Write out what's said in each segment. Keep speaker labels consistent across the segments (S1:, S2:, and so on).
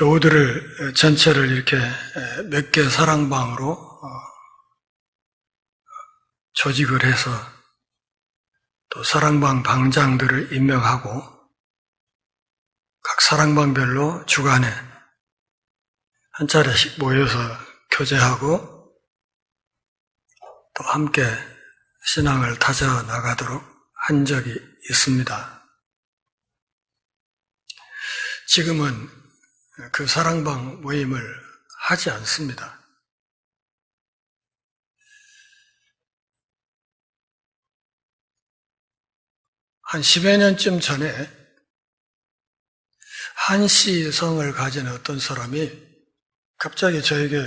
S1: 교우들을 전체를 이렇게 몇 개 사랑방으로 조직을 해서 또 사랑방 방장들을 임명하고 각 사랑방별로 주간에 한 차례씩 모여서 교제하고 또 함께 신앙을 다져 나가도록 한 적이 있습니다. 지금은 그 사랑방 모임을 하지 않습니다. 한 10여 년쯤 전에 한시성을 가진 어떤 사람이 갑자기 저에게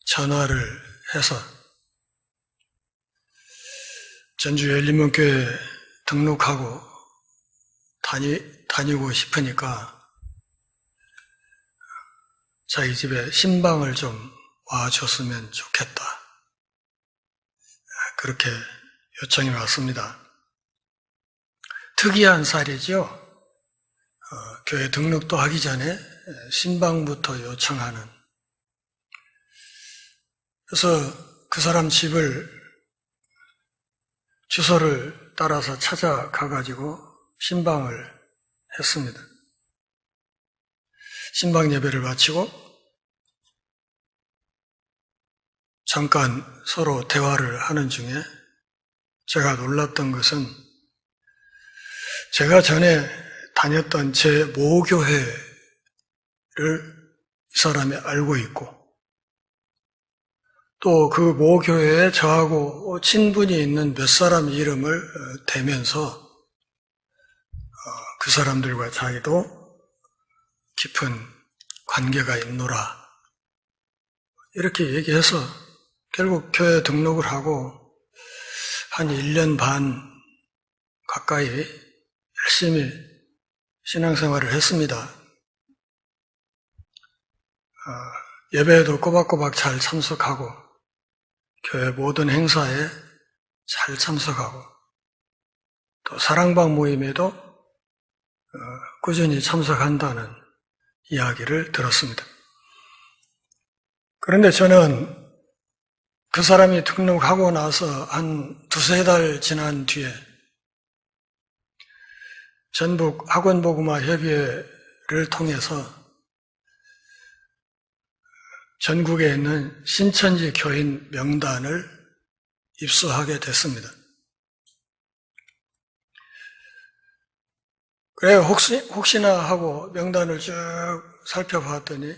S1: 전화를 해서 전주 열린문교회 등록하고 다니고 싶으니까 자기 집에 신방을 좀 와줬으면 좋겠다. 그렇게 요청이 왔습니다. 특이한 사례죠. 교회 등록도 하기 전에 신방부터 요청하는. 그래서 그 사람 집을 주소를 따라서 찾아가가지고 신방을 했습니다. 신방 예배를 마치고 잠깐 서로 대화를 하는 중에 제가 놀랐던 것은 제가 전에 다녔던 제 모교회를 이 사람이 알고 있고 또 그 모교회에 저하고 친분이 있는 몇 사람 이름을 대면서 그 사람들과 자기도 깊은 관계가 있노라 이렇게 얘기해서 결국 교회 등록을 하고 한 1년 반 가까이 열심히 신앙생활을 했습니다. 예배에도 꼬박꼬박 잘 참석하고 교회 모든 행사에 잘 참석하고 또 사랑방 모임에도 꾸준히 참석한다는 이야기를 들었습니다. 그런데 저는 그 사람이 등록하고 나서 한 두세 달 지난 뒤에 전북 학원복음화 협의회를 통해서 전국에 있는 신천지 교인 명단을 입수하게 됐습니다. 그래 혹시나 하고 명단을 쭉 살펴봤더니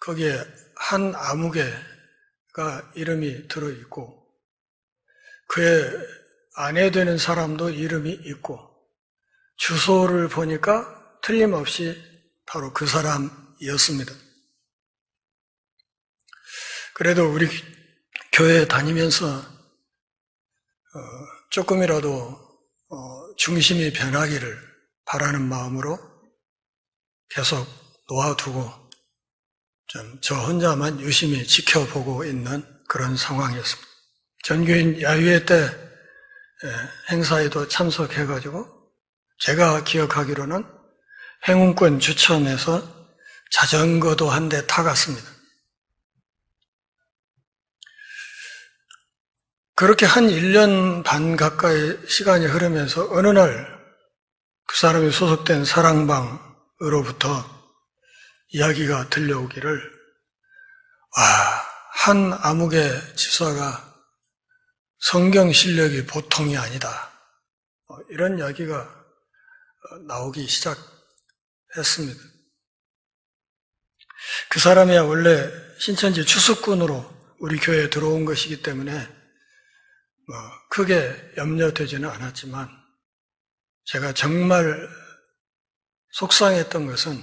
S1: 거기에 한 아무개가 이름이 들어있고 그의 아내 되는 사람도 이름이 있고 주소를 보니까 틀림없이 바로 그 사람이었습니다. 그래도 우리 교회에 다니면서 조금이라도 중심이 변하기를 바라는 마음으로 계속 놓아두고 좀 저 혼자만 유심히 지켜보고 있는 그런 상황이었습니다. 전교인 야유회 때 행사에도 참석해가지고 제가 기억하기로는 행운권 추첨해서 자전거도 한 대 타갔습니다. 그렇게 한 1년 반 가까이 시간이 흐르면서 어느 날 그 사람이 소속된 사랑방으로부터 이야기가 들려오기를 한 아무개 집사가 성경 실력이 보통이 아니다. 이런 이야기가 나오기 시작했습니다. 그 사람이야 원래 신천지 추수꾼으로 우리 교회에 들어온 것이기 때문에 크게 염려되지는 않았지만 제가 정말 속상했던 것은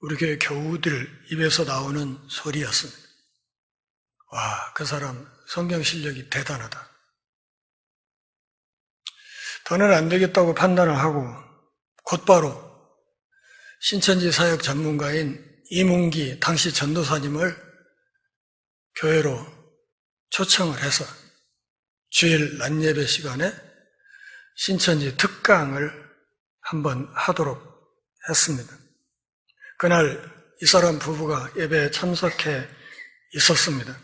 S1: 우리 교회 교우들 입에서 나오는 소리였습니다. 그 사람 성경 실력이 대단하다. 더는 안 되겠다고 판단을 하고 곧바로 신천지 사역 전문가인 이문기 당시 전도사님을 교회로 초청을 해서 주일 낮예배 시간에 신천지 특강을 한번 하도록 했습니다. 그날 이 사람 부부가 예배에 참석해 있었습니다.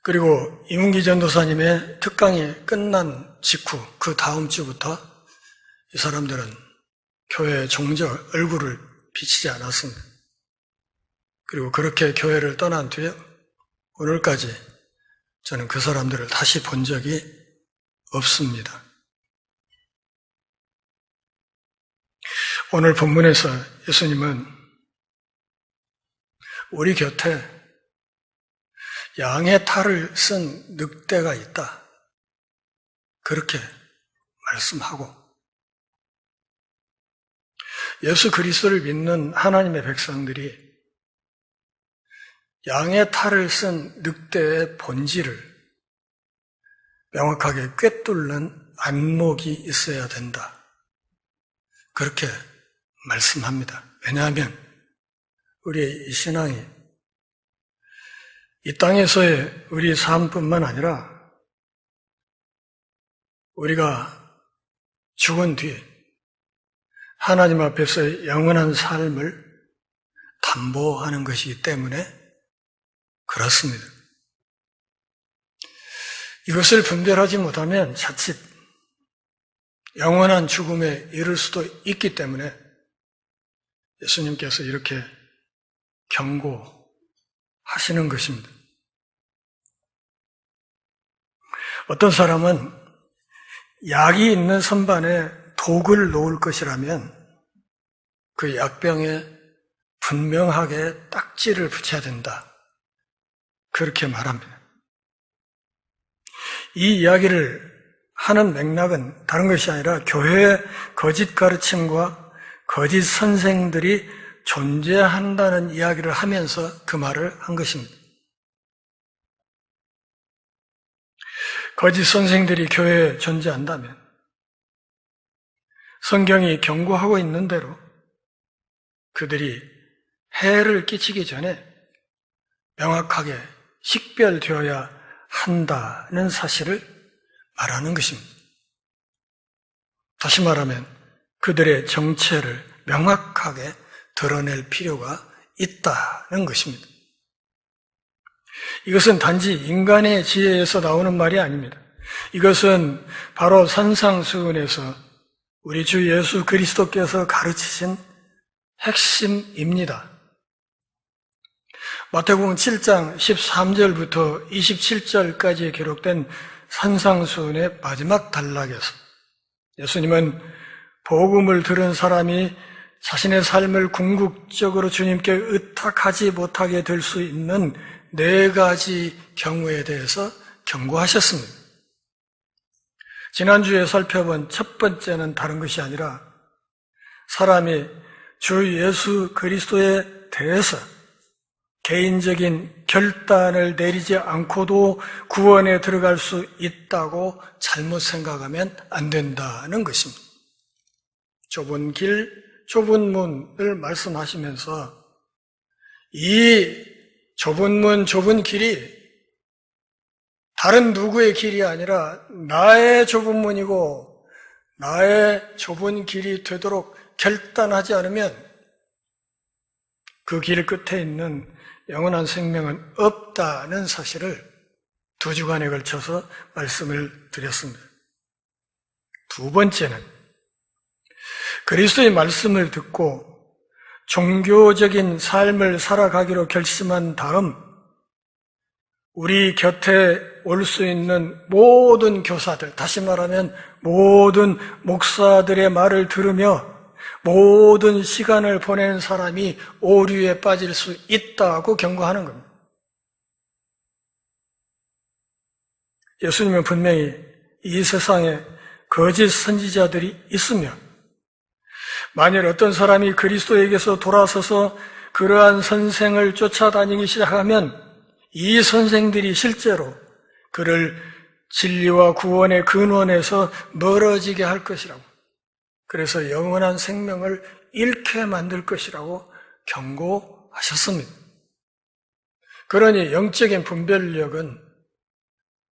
S1: 그리고 이문기 전도사님의 특강이 끝난 직후 그 다음 주부터 이 사람들은 교회에 종저 얼굴을 비치지 않았습니다. 그리고 그렇게 교회를 떠난 뒤에 오늘까지 저는 그 사람들을 다시 본 적이 없습니다. 오늘 본문에서 예수님은 우리 곁에 양의 탈을 쓴 늑대가 있다. 그렇게 말씀하고 예수 그리스도를 믿는 하나님의 백성들이 양의 탈을 쓴 늑대의 본질을 명확하게 꿰뚫는 안목이 있어야 된다. 그렇게 말씀합니다. 왜냐하면 우리의 이 신앙이 이 땅에서의 우리 삶뿐만 아니라 우리가 죽은 뒤에 하나님 앞에서의 영원한 삶을 담보하는 것이기 때문에 그렇습니다. 이것을 분별하지 못하면 자칫 영원한 죽음에 이를 수도 있기 때문에 예수님께서 이렇게 경고하시는 것입니다. 어떤 사람은 약이 있는 선반에 독을 놓을 것이라면 그 약병에 분명하게 딱지를 붙여야 된다. 그렇게 말합니다. 이 이야기를 하는 맥락은 다른 것이 아니라 교회의 거짓 가르침과 거짓 선생들이 존재한다는 이야기를 하면서 그 말을 한 것입니다. 거짓 선생들이 교회에 존재한다면 성경이 경고하고 있는 대로 그들이 해를 끼치기 전에 명확하게 식별되어야 한다는 사실을 말하는 것입니다. 다시 말하면 그들의 정체를 명확하게 드러낼 필요가 있다는 것입니다. 이것은 단지 인간의 지혜에서 나오는 말이 아닙니다. 이것은 바로 산상수훈에서 우리 주 예수 그리스도께서 가르치신 핵심입니다. 마태복음 7장 13절부터 27절까지 기록된 산상수훈의 마지막 단락에서 예수님은 복음을 들은 사람이 자신의 삶을 궁극적으로 주님께 의탁하지 못하게 될 수 있는 4가지 경우에 대해서 경고하셨습니다. 지난주에 살펴본 첫 번째는 다른 것이 아니라 사람이 주 예수 그리스도에 대해서 개인적인 결단을 내리지 않고도 구원에 들어갈 수 있다고 잘못 생각하면 안 된다는 것입니다. 좁은 길, 좁은 문을 말씀하시면서 이 좁은 문, 좁은 길이 다른 누구의 길이 아니라 나의 좁은 문이고 나의 좁은 길이 되도록 결단하지 않으면 그 길 끝에 있는 영원한 생명은 없다는 사실을 2주간에 걸쳐서 말씀을 드렸습니다. 두 번째는 그리스도의 말씀을 듣고 종교적인 삶을 살아가기로 결심한 다음 우리 곁에 올 수 있는 모든 교사들, 다시 말하면 모든 목사들의 말을 들으며 모든 시간을 보내는 사람이 오류에 빠질 수 있다고 경고하는 겁니다. 예수님은 분명히 이 세상에 거짓 선지자들이 있으며 만일 어떤 사람이 그리스도에게서 돌아서서 그러한 선생을 쫓아다니기 시작하면 이 선생들이 실제로 그를 진리와 구원의 근원에서 멀어지게 할 것이라고, 그래서 영원한 생명을 잃게 만들 것이라고 경고하셨습니다. 그러니 영적인 분별력은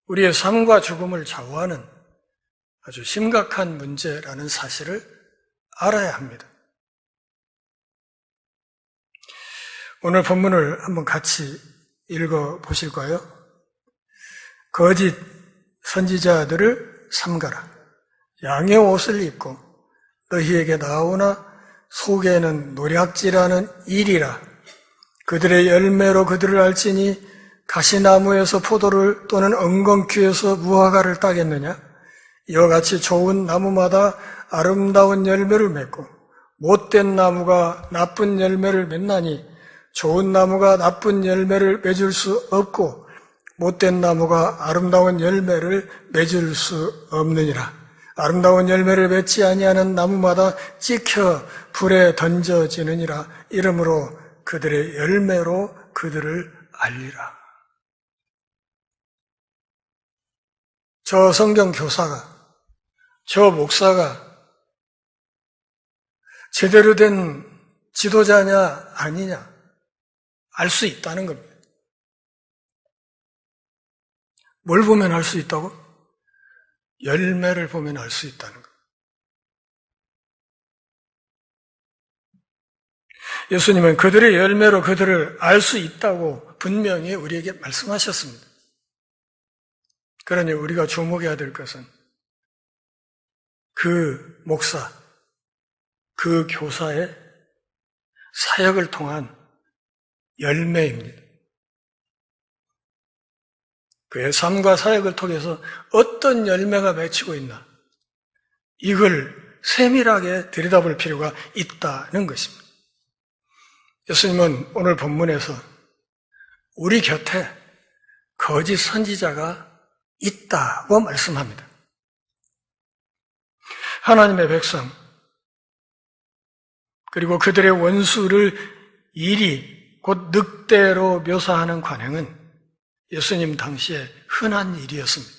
S1: 우리의 삶과 죽음을 좌우하는 아주 심각한 문제라는 사실을 알아야 합니다. 오늘 본문을 한번 같이 읽어 보실까요? 거짓 선지자들을 삼가라. 양의 옷을 입고 너희에게 나오나 속에는 노략질하는 일이라. 그들의 열매로 그들을 알지니 가시나무에서 포도를 또는 엉겅퀴에서 무화과를 따겠느냐? 이와 같이 좋은 나무마다 아름다운 열매를 맺고 못된 나무가 나쁜 열매를 맺나니 좋은 나무가 나쁜 열매를 맺을 수 없고 못된 나무가 아름다운 열매를 맺을 수 없느니라. 아름다운 열매를 맺지 아니하는 나무마다 찍혀 불에 던져지느니라. 이러므로 그들의 열매로 그들을 알리라. 저 성경 교사가, 저 목사가 제대로 된 지도자냐 아니냐 알 수 있다는 겁니다. 뭘 보면 알 수 있다고? 열매를 보면 알 수 있다는 겁니다. 예수님은 그들의 열매로 그들을 알 수 있다고 분명히 우리에게 말씀하셨습니다. 그러니 우리가 주목해야 될 것은 그 목사, 그 교사의 사역을 통한 열매입니다. 그의 삶과 사역을 통해서 어떤 열매가 맺히고 있나, 이걸 세밀하게 들여다볼 필요가 있다는 것입니다. 예수님은 오늘 본문에서 우리 곁에 거짓 선지자가 있다고 말씀합니다. 하나님의 백성, 그리고 그들의 원수를 일이 곧 늑대로 묘사하는 관행은 예수님 당시에 흔한 일이었습니다.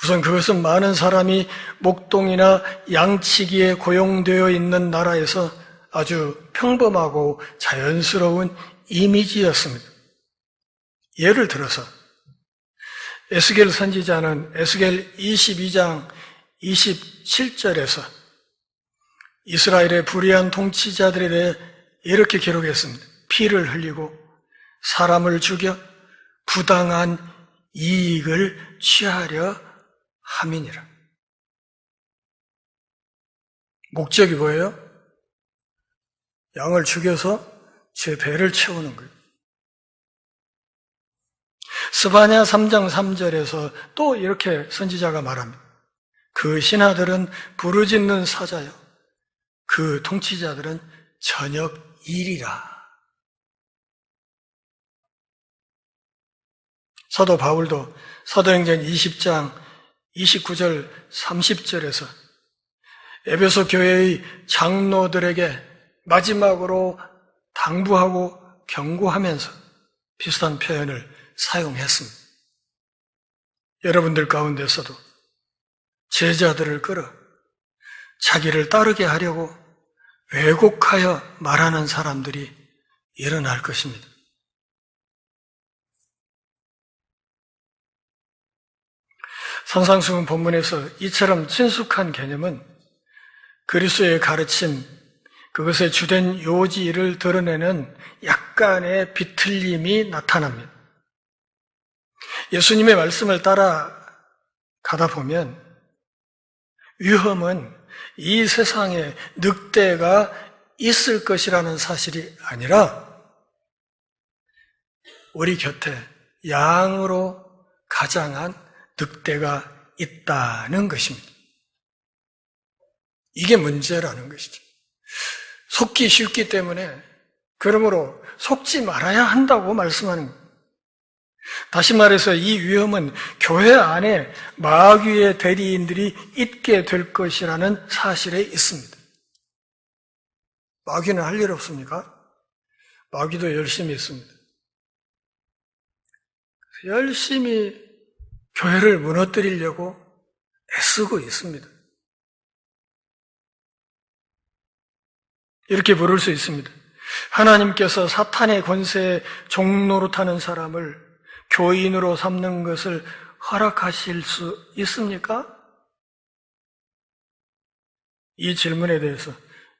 S1: 우선 그것은 많은 사람이 목동이나 양치기에 고용되어 있는 나라에서 아주 평범하고 자연스러운 이미지였습니다. 예를 들어서 에스겔 선지자는 에스겔 22장 27절에서 이스라엘의 불의한 통치자들에 대해 이렇게 기록했습니다. 피를 흘리고 사람을 죽여 부당한 이익을 취하려 함이니라. 목적이 뭐예요? 양을 죽여서 제 배를 채우는 거예요. 스바냐 3장 3절에서 또 이렇게 선지자가 말합니다. 그 신하들은 부르짖는 사자요, 그 통치자들은 저녁 일이라. 사도 바울도 사도행전 20장 29절 30절에서 에베소 교회의 장로들에게 마지막으로 당부하고 경고하면서 비슷한 표현을 사용했습니다. 여러분들 가운데서도 제자들을 끌어 자기를 따르게 하려고 왜곡하여 말하는 사람들이 일어날 것입니다. 산상수훈 본문에서 이처럼 친숙한 개념은 그리스도의 가르침, 그것의 주된 요지를 드러내는 약간의 비틀림이 나타납니다. 예수님의 말씀을 따라가다 보면 위험은 이 세상에 늑대가 있을 것이라는 사실이 아니라 우리 곁에 양으로 가장한 늑대가 있다는 것입니다. 이게 문제라는 것이죠. 속기 쉽기 때문에 그러므로 속지 말아야 한다고 말씀하는 거예요. 다시 말해서 이 위험은 교회 안에 마귀의 대리인들이 있게 될 것이라는 사실에 있습니다. 마귀는 할 일 없습니까? 마귀도 열심히 있습니다. 열심히 교회를 무너뜨리려고 애쓰고 있습니다. 이렇게 부를 수 있습니다. 하나님께서 사탄의 권세에 종노릇하는 사람을 교인으로 삼는 것을 허락하실 수 있습니까? 이 질문에 대해서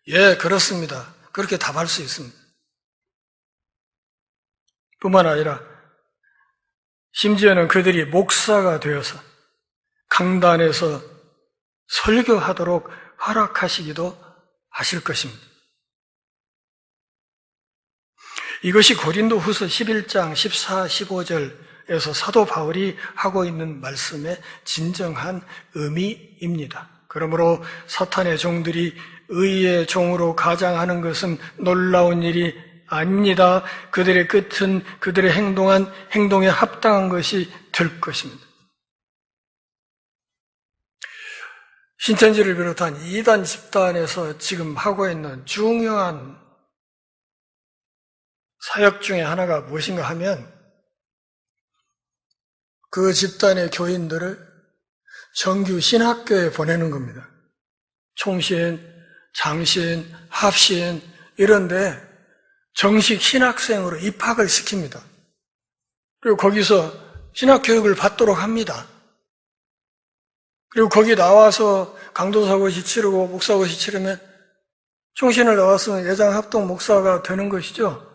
S1: 예, 그렇습니다. 그렇게 답할 수 있습니다. 뿐만 아니라 심지어는 그들이 목사가 되어서 강단에서 설교하도록 허락하시기도 하실 것입니다. 이것이 고린도후서 11장 14, 15절에서 사도 바울이 하고 있는 말씀의 진정한 의미입니다. 그러므로 사탄의 종들이 의의 종으로 가장하는 것은 놀라운 일이 아닙니다. 그들의 끝은 그들의 행동에 합당한 것이 될 것입니다. 신천지를 비롯한 이단 집단에서 지금 하고 있는 중요한 사역 중에 하나가 무엇인가 하면 그 집단의 교인들을 정규 신학교에 보내는 겁니다. 총신, 장신, 합신 이런데 정식 신학생으로 입학을 시킵니다. 그리고 거기서 신학교육을 받도록 합니다. 그리고 거기 나와서 강도사고시 치르고 목사고시 치르면 총신을 나왔으면 예장합동 목사가 되는 것이죠.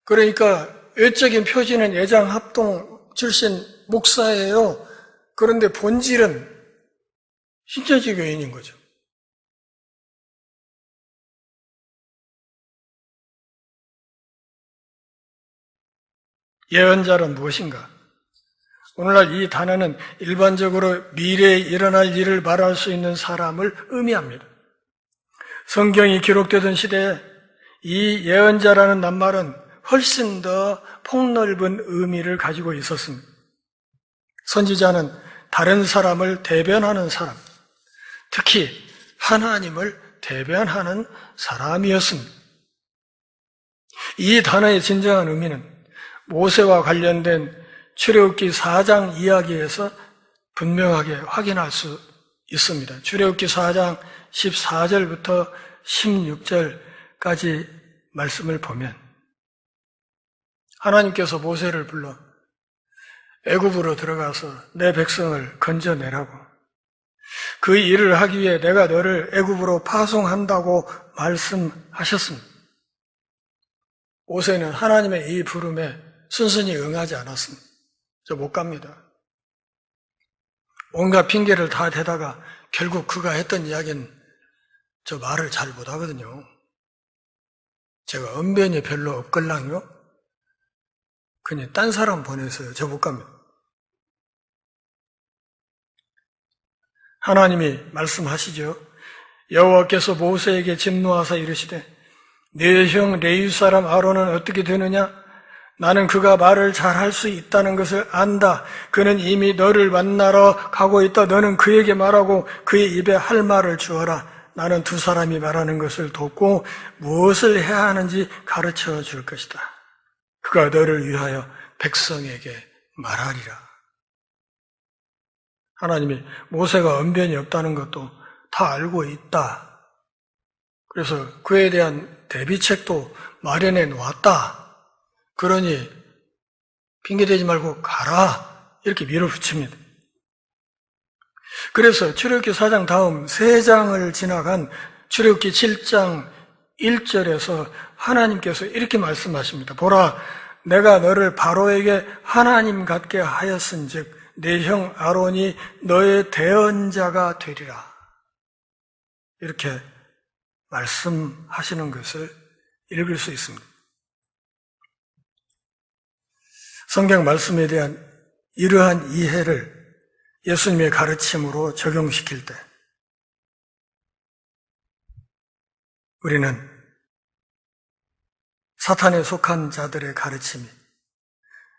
S1: 그러니까 외적인 표지는 예장합동 출신 목사예요. 그런데 본질은 신천지 교인인 거죠. 예언자란 무엇인가? 오늘날 이 단어는 일반적으로 미래에 일어날 일을 말할 수 있는 사람을 의미합니다. 성경이 기록되던 시대에 이 예언자라는 낱말은 훨씬 더 폭넓은 의미를 가지고 있었습니다. 선지자는 다른 사람을 대변하는 사람, 특히 하나님을 대변하는 사람이었습니다. 이 단어의 진정한 의미는 모세와 관련된 출애굽기 4장 이야기에서 분명하게 확인할 수 있습니다. 출애굽기 4장 14절부터 16절까지 말씀을 보면 하나님께서 모세를 불러 애굽으로 들어가서 내 백성을 건져내라고, 그 일을 하기 위해 내가 너를 애굽으로 파송한다고 말씀하셨습니다. 모세는 하나님의 이 부름에 순순히 응하지 않았습니다. 저 못 갑니다. 온갖 핑계를 다 대다가 결국 그가 했던 이야기는 저 말을 잘 못하거든요. 제가 언변이 별로 없걸랑요. 그냥 딴 사람 보내서요. 저 못 갑니다. 하나님이 말씀하시죠. 여호와께서 모세에게 진노하사 이르시되 네 형 레위 사람 아론은 어떻게 되느냐? 나는 그가 말을 잘할 수 있다는 것을 안다. 그는 이미 너를 만나러 가고 있다. 너는 그에게 말하고 그의 입에 할 말을 주어라. 나는 두 사람이 말하는 것을 돕고 무엇을 해야 하는지 가르쳐 줄 것이다. 그가 너를 위하여 백성에게 말하리라. 하나님이 모세가 언변이 없다는 것도 다 알고 있다. 그래서 그에 대한 대비책도 마련해 놓았다. 그러니 핑계대지 말고 가라 이렇게 밀어붙입니다. 그래서 출애굽기 4장 다음 3장을 지나간 출애굽기 7장 1절에서 하나님께서 이렇게 말씀하십니다. 보라, 내가 너를 바로에게 하나님 같게 하였은즉 내 형 아론이 너의 대언자가 되리라. 이렇게 말씀하시는 것을 읽을 수 있습니다. 성경 말씀에 대한 이러한 이해를 예수님의 가르침으로 적용시킬 때 우리는 사탄에 속한 자들의 가르침이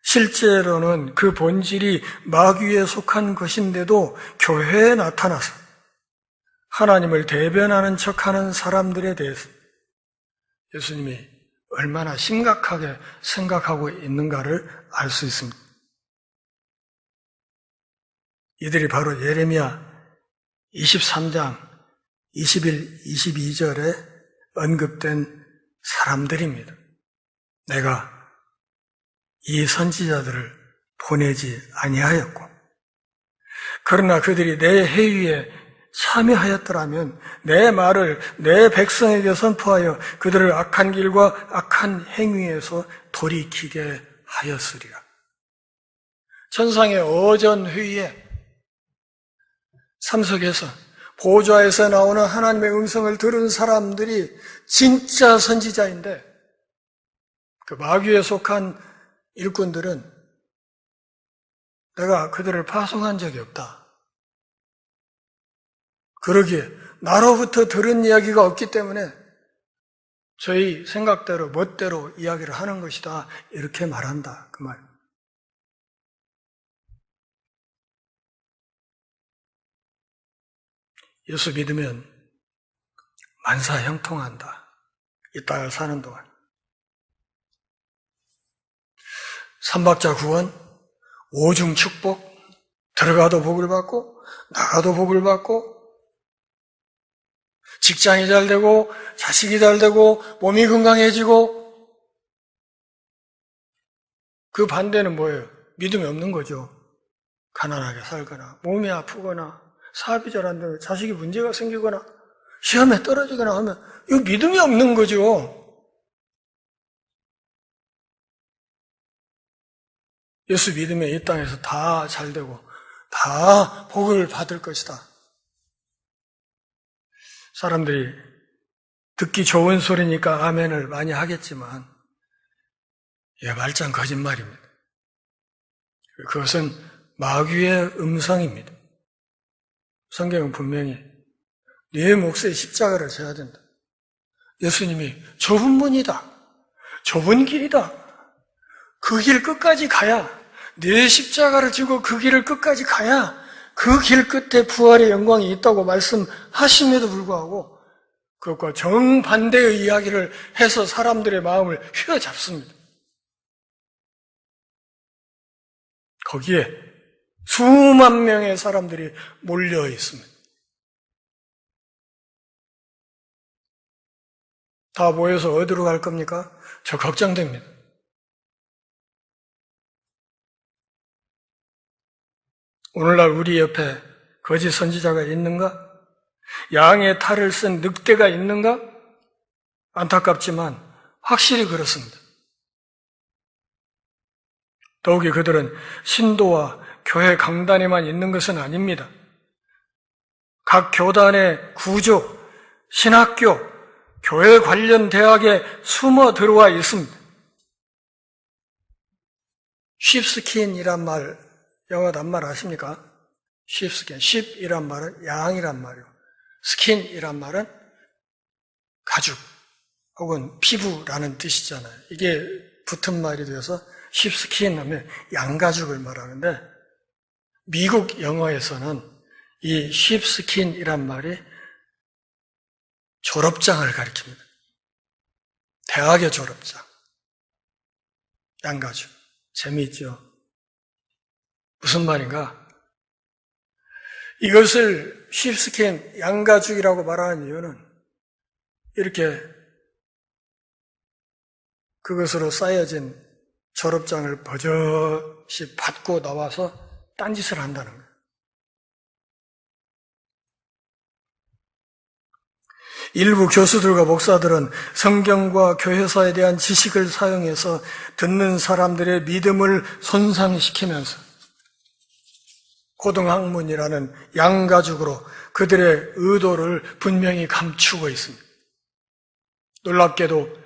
S1: 실제로는 그 본질이 마귀에 속한 것인데도 교회에 나타나서 하나님을 대변하는 척하는 사람들에 대해서 예수님이 얼마나 심각하게 생각하고 있는가를 알 수 있습니다. 이들이 바로 예레미야 23장 21, 22절에 언급된 사람들입니다. 내가 이 선지자들을 보내지 아니하였고, 그러나 그들이 내 회의에 참여하였더라면 내 말을 내 백성에게 선포하여 그들을 악한 길과 악한 행위에서 돌이키게 하였으리라. 천상의 어전회의에 참석해서 보좌에서 나오는 하나님의 음성을 들은 사람들이 진짜 선지자인데, 그 마귀에 속한 일꾼들은 내가 그들을 파송한 적이 없다. 그러기에 나로부터 들은 이야기가 없기 때문에 저희 생각대로 멋대로 이야기를 하는 것이다. 이렇게 말한다. 그 말. 예수 믿으면 만사 형통한다. 이 땅을 사는 동안. 삼박자 구원, 오중 축복, 들어가도 복을 받고 나가도 복을 받고 직장이 잘 되고 자식이 잘 되고 몸이 건강해지고, 그 반대는 뭐예요? 믿음이 없는 거죠. 가난하게 살거나 몸이 아프거나 사업이 잘 안 되거나 자식이 문제가 생기거나 시험에 떨어지거나 하면 이거 믿음이 없는 거죠. 예수 믿으면 이 땅에서 다 잘 되고 다 복을 받을 것이다. 사람들이 듣기 좋은 소리니까 아멘을 많이 하겠지만 이게 말짱 거짓말입니다. 그것은 마귀의 음성입니다. 성경은 분명히 네 몫에 십자가를 져야 된다. 예수님이 좁은 문이다, 좁은 길이다, 그 길 끝까지 가야, 네 십자가를 지고 그 길을 끝까지 가야 그 길 끝에 부활의 영광이 있다고 말씀하심에도 불구하고 그것과 정반대의 이야기를 해서 사람들의 마음을 휘어잡습니다. 거기에 수만 명의 사람들이 몰려 있습니다. 다 모여서 어디로 갈 겁니까? 저 걱정됩니다. 오늘날 우리 옆에 거짓 선지자가 있는가? 양의 탈을 쓴 늑대가 있는가? 안타깝지만 확실히 그렇습니다. 더욱이 그들은 신도와 교회 강단에만 있는 것은 아닙니다. 각 교단의 구조, 신학교, 교회 관련 대학에 숨어 들어와 있습니다. 쉽스킨이란 말, 영어 낱말 아십니까? 쉽스킨, 쉽이란 말은 양이란 말이요. 스킨이란 말은 가죽 혹은 피부라는 뜻이잖아요. 이게 붙은 말이 되어서 쉽스킨 하면 양가죽을 말하는데, 미국 영어에서는 이 쉽스킨이란 말이 졸업장을 가리킵니다. 대학의 졸업장. 양가죽. 재미있죠? 무슨 말인가? 이것을 쉽스킨, 양가죽이라고 말하는 이유는 이렇게 그것으로 쌓여진 졸업장을 버젓이 받고 나와서 딴짓을 한다는 거예요. 일부 교수들과 목사들은 성경과 교회사에 대한 지식을 사용해서 듣는 사람들의 믿음을 손상시키면서 고등학문이라는 양가죽으로 그들의 의도를 분명히 감추고 있습니다. 놀랍게도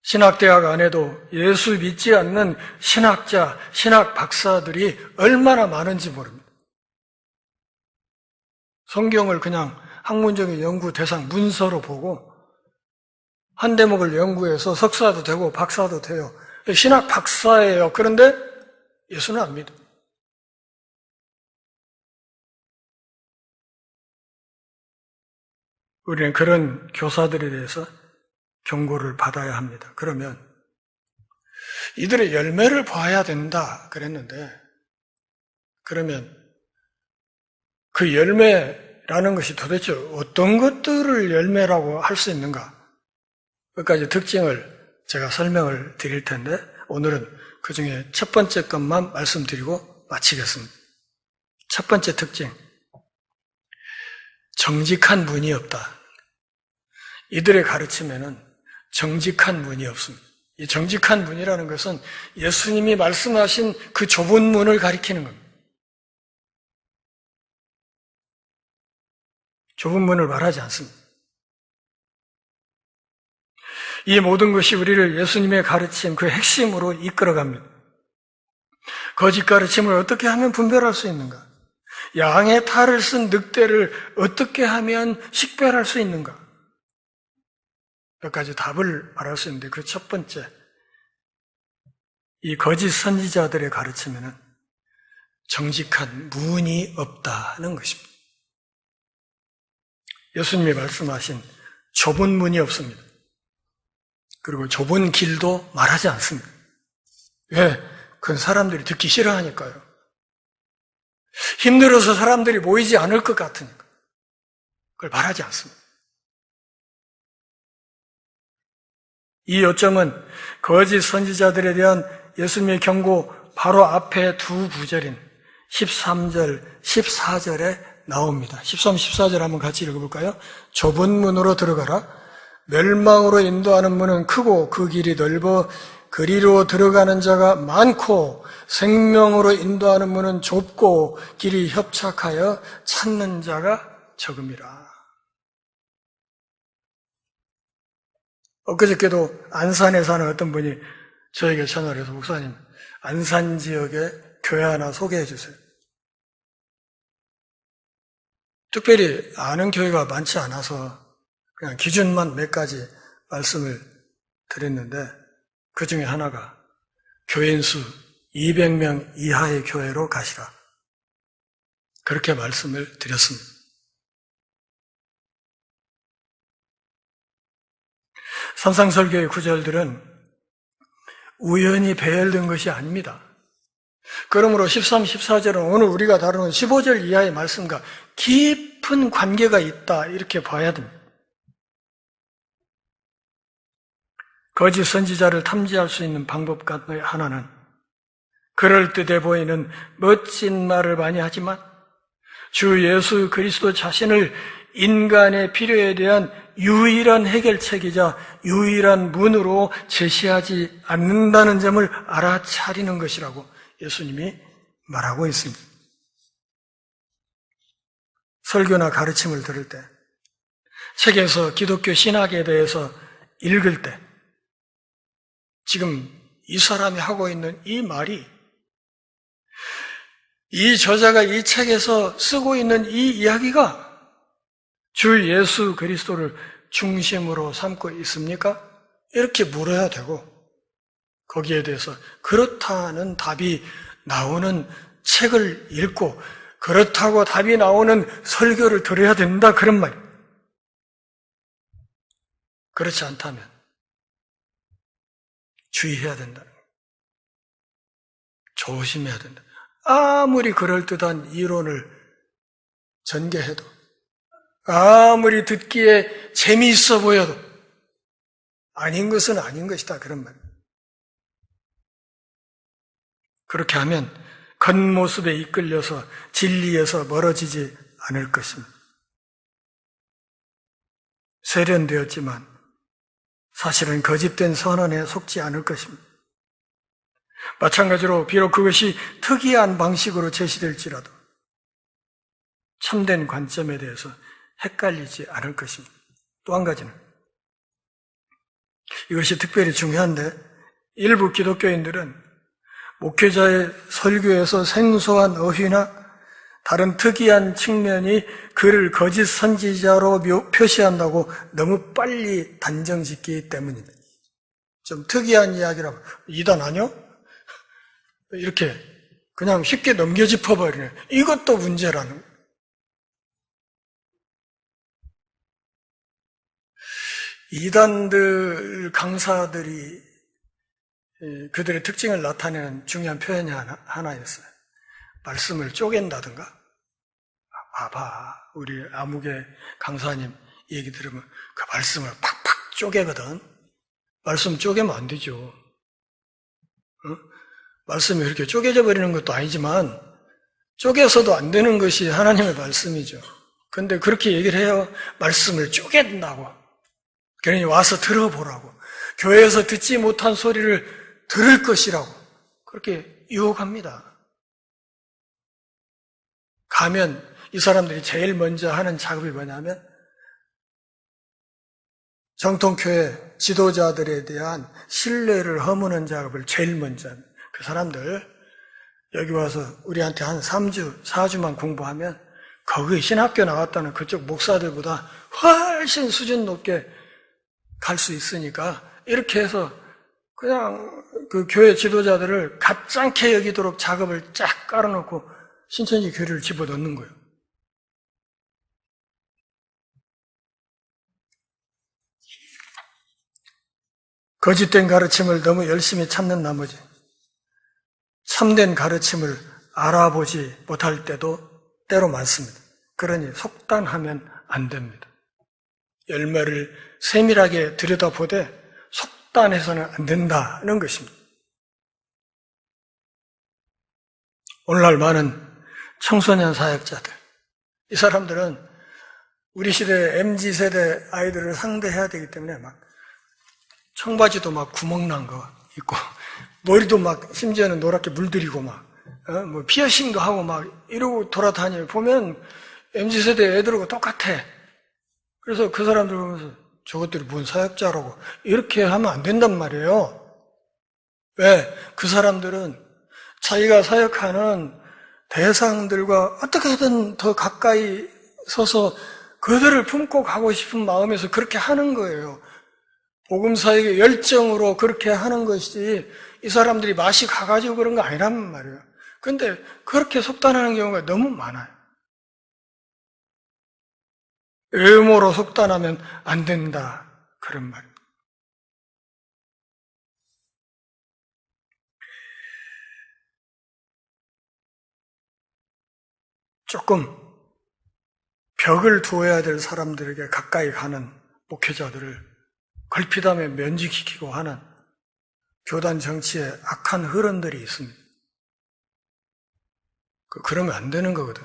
S1: 신학대학 안에도 예수 믿지 않는 신학자, 신학 박사들이 얼마나 많은지 모릅니다. 성경을 그냥 학문적인 연구 대상 문서로 보고 한 대목을 연구해서 석사도 되고 박사도 돼요. 신학 박사예요. 그런데 예수는 안 믿어요. 우리는 그런 교사들에 대해서 경고를 받아야 합니다. 그러면 이들의 열매를 봐야 된다 그랬는데, 그러면 그 열매라는 것이 도대체 어떤 것들을 열매라고 할 수 있는가? 몇 가지 특징을 제가 설명을 드릴 텐데 오늘은 그 중에 첫 번째 것만 말씀드리고 마치겠습니다. 첫 번째 특징, 정직한 문이 없다. 이들의 가르침에는 정직한 문이 없습니다. 이 정직한 문이라는 것은 예수님이 말씀하신 그 좁은 문을 가리키는 겁니다. 좁은 문을 말하지 않습니다. 이 모든 것이 우리를 예수님의 가르침, 그 핵심으로 이끌어갑니다. 거짓 가르침을 어떻게 하면 분별할 수 있는가? 양의 탈을 쓴 늑대를 어떻게 하면 식별할 수 있는가? 몇 가지 답을 말할 수 있는데 그 첫 번째, 이 거짓 선지자들의 가르침에는 정직한 문이 없다는 것입니다. 예수님이 말씀하신 좁은 문이 없습니다. 그리고 좁은 길도 말하지 않습니다. 왜? 그건 사람들이 듣기 싫어하니까요. 힘들어서 사람들이 모이지 않을 것 같으니까. 그걸 말하지 않습니다. 이 요점은 거짓 선지자들에 대한 예수님의 경고 바로 앞에 두 구절인 13절, 14절에 나옵니다. 13, 14절 한번 같이 읽어볼까요? 좁은 문으로 들어가라. 멸망으로 인도하는 문은 크고 그 길이 넓어 그리로 들어가는 자가 많고 생명으로 인도하는 문은 좁고 길이 협착하여 찾는 자가 적음이라. 엊그저께도 안산에 사는 어떤 분이 저에게 전화를 해서 목사님, 안산 지역에 교회 하나 소개해 주세요. 특별히 아는 교회가 많지 않아서 그냥 기준만 몇 가지 말씀을 드렸는데 그 중에 하나가 교인 수 200명 이하의 교회로 가시라. 그렇게 말씀을 드렸습니다. 산상설교의 구절들은 우연히 배열된 것이 아닙니다. 그러므로 13, 14절은 오늘 우리가 다루는 15절 이하의 말씀과 깊은 관계가 있다 이렇게 봐야 됩니다. 거짓 선지자를 탐지할 수 있는 방법 가운데 하나는 그럴듯해 보이는 멋진 말을 많이 하지만 주 예수 그리스도 자신을 인간의 필요에 대한 유일한 해결책이자 유일한 문으로 제시하지 않는다는 점을 알아차리는 것이라고 예수님이 말하고 있습니다. 설교나 가르침을 들을 때, 책에서 기독교 신학에 대해서 읽을 때 지금 이 사람이 하고 있는 이 말이 이 저자가 이 책에서 쓰고 있는 이 이야기가 주 예수 그리스도를 중심으로 삼고 있습니까? 이렇게 물어야 되고 거기에 대해서 그렇다는 답이 나오는 책을 읽고 그렇다고 답이 나오는 설교를 들어야 된다 그런 말이에요. 그렇지 않다면 주의해야 된다. 조심해야 된다. 아무리 그럴듯한 이론을 전개해도 아무리 듣기에 재미있어 보여도 아닌 것은 아닌 것이다 그런 말. 그렇게 하면 겉모습에 이끌려서 진리에서 멀어지지 않을 것입니다. 세련되었지만 사실은 거짓된 선언에 속지 않을 것입니다. 마찬가지로 비록 그것이 특이한 방식으로 제시될지라도 참된 관점에 대해서 헷갈리지 않을 것입니다. 또 한 가지는 이것이 특별히 중요한데 일부 기독교인들은 목회자의 설교에서 생소한 어휘나 다른 특이한 측면이 그를 거짓 선지자로 표시한다고 너무 빨리 단정짓기 때문입니다. 좀 특이한 이야기라고 이단 아니요? 이렇게 그냥 쉽게 넘겨짚어버리네. 이것도 문제라는 거예요. 이단들 강사들이 그들의 특징을 나타내는 중요한 표현이 하나였어요. 말씀을 쪼갠다든가. 봐봐, 우리 아무개 강사님 얘기 들으면 그 말씀을 팍팍 쪼개거든. 말씀 쪼개면 안 되죠. 응? 말씀이 이렇게 쪼개져 버리는 것도 아니지만 쪼개서도 안 되는 것이 하나님의 말씀이죠. 그런데 그렇게 얘기를 해요. 말씀을 쪼갠다고. 그러니 와서 들어보라고. 교회에서 듣지 못한 소리를 들을 것이라고 그렇게 유혹합니다. 가면 이 사람들이 제일 먼저 하는 작업이 뭐냐면 정통교회 지도자들에 대한 신뢰를 허무는 작업을 제일 먼저 합니다. 그 사람들 여기 와서 우리한테 한 3주, 4주만 공부하면 거기 신학교 나왔다는 그쪽 목사들보다 훨씬 수준 높게 갈 수 있으니까 이렇게 해서 그냥 그 교회 지도자들을 가짱케 여기도록 작업을 쫙 깔아놓고 신천지 교회를 집어넣는 거예요. 거짓된 가르침을 너무 열심히 찾는 나머지 참된 가르침을 알아보지 못할 때도 때로 많습니다. 그러니 속단하면 안 됩니다. 열매를 세밀하게 들여다보되 속단해서는 안 된다는 것입니다. 오늘날 많은 청소년 사역자들, 이 사람들은 우리 시대 MZ세대 아이들을 상대해야 되기 때문에 막 청바지도 막 구멍 난 거 있고 머리도 막 심지어는 노랗게 물들이고 막 뭐 피어싱도 하고 막 이러고 돌아다니고 보면 MZ세대 애들하고 똑같아. 그래서 그 사람들 보면서 저것들이 뭔 사역자라고 이렇게 하면 안 된단 말이에요. 왜? 그 사람들은 자기가 사역하는 대상들과 어떻게든 더 가까이 서서 그들을 품고 가고 싶은 마음에서 그렇게 하는 거예요. 복음 사역의 열정으로 그렇게 하는 것이 이 사람들이 맛이 가가지고 그런 거 아니란 말이에요. 근데 그렇게 속단하는 경우가 너무 많아요. 외모로 속단하면 안 된다. 그런 말입니다. 조금 벽을 두어야 될 사람들에게 가까이 가는 목회자들을 걸핏하며 면직시키고 하는 교단 정치의 악한 흐름들이 있습니다. 그러면 안 되는 거거든.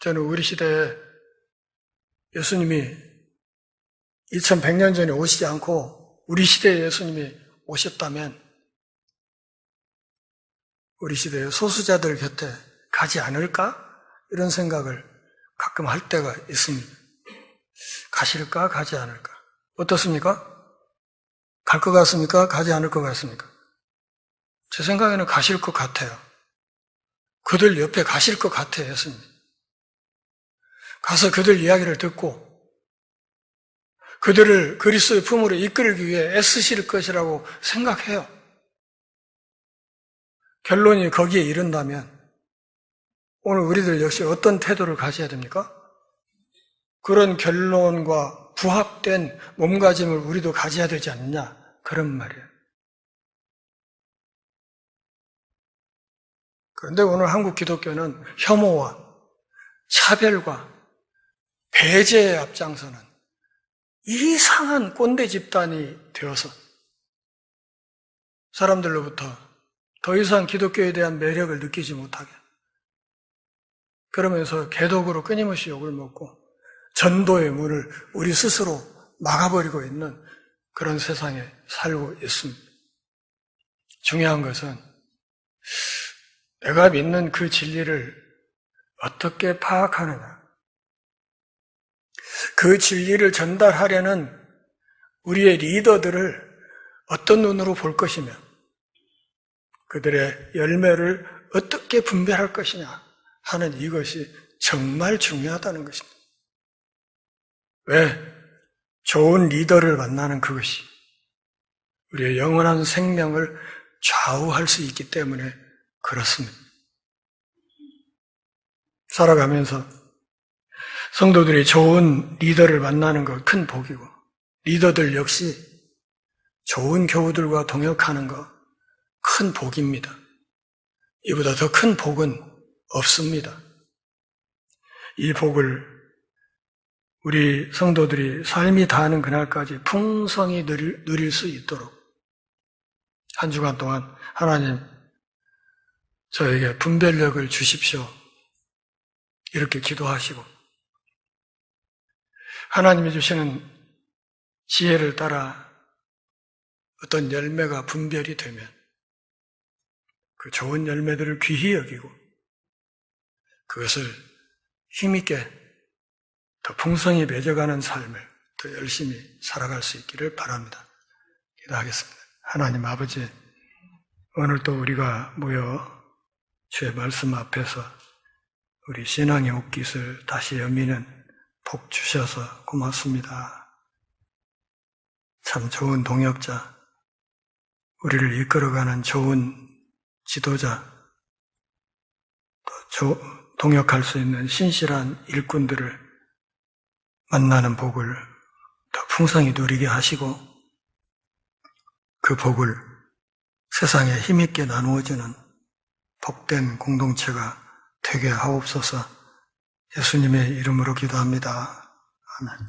S1: 저는 우리 시대에 예수님이 2100년 전에 오시지 않고 우리 시대에 예수님이 오셨다면 우리 시대의 소수자들 곁에 가지 않을까? 이런 생각을 가끔 할 때가 있습니다. 가실까? 가지 않을까? 어떻습니까? 갈 것 같습니까? 가지 않을 것 같습니까? 제 생각에는 가실 것 같아요. 그들 옆에 가실 것 같아요, 예수님. 가서 그들 이야기를 듣고 그들을 그리스도의 품으로 이끌기 위해 애쓰실 것이라고 생각해요. 결론이 거기에 이른다면 오늘 우리들 역시 어떤 태도를 가져야 됩니까? 그런 결론과 부합된 몸가짐을 우리도 가져야 되지 않느냐? 그런 말이에요. 그런데 오늘 한국 기독교는 혐오와 차별과 배제에 앞장서는 이상한 꼰대 집단이 되어서 사람들로부터 더 이상 기독교에 대한 매력을 느끼지 못하게 그러면서 개독으로 끊임없이 욕을 먹고 전도의 문을 우리 스스로 막아버리고 있는 그런 세상에 살고 있습니다. 중요한 것은 내가 믿는 그 진리를 어떻게 파악하느냐. 그 진리를 전달하려는 우리의 리더들을 어떤 눈으로 볼 것이며 그들의 열매를 어떻게 분별할 것이냐 하는 이것이 정말 중요하다는 것입니다. 왜? 좋은 리더를 만나는 그것이 우리의 영원한 생명을 좌우할 수 있기 때문에 그렇습니다. 살아가면서 성도들이 좋은 리더를 만나는 것 큰 복이고 리더들 역시 좋은 교우들과 동역하는 것 큰 복입니다. 이보다 더 큰 복은 없습니다. 이 복을 우리 성도들이 삶이 다하는 그날까지 풍성히 누릴 수 있도록 한 주간 동안 하나님 저에게 분별력을 주십시오. 이렇게 기도하시고 하나님이 주시는 지혜를 따라 어떤 열매가 분별이 되면 그 좋은 열매들을 귀히 여기고 그것을 힘있게 더 풍성히 맺어가는 삶을 더 열심히 살아갈 수 있기를 바랍니다. 기도하겠습니다. 하나님 아버지, 오늘 또 우리가 모여 주의 말씀 앞에서 우리 신앙의 옷깃을 다시 여미는 복 주셔서 고맙습니다. 참 좋은 동역자, 우리를 이끌어가는 좋은 지도자, 또 동역할 수 있는 신실한 일꾼들을 만나는 복을 더 풍성히 누리게 하시고 그 복을 세상에 힘있게 나누어지는 복된 공동체가 되게 하옵소서. 예수님의 이름으로 기도합니다. 아멘.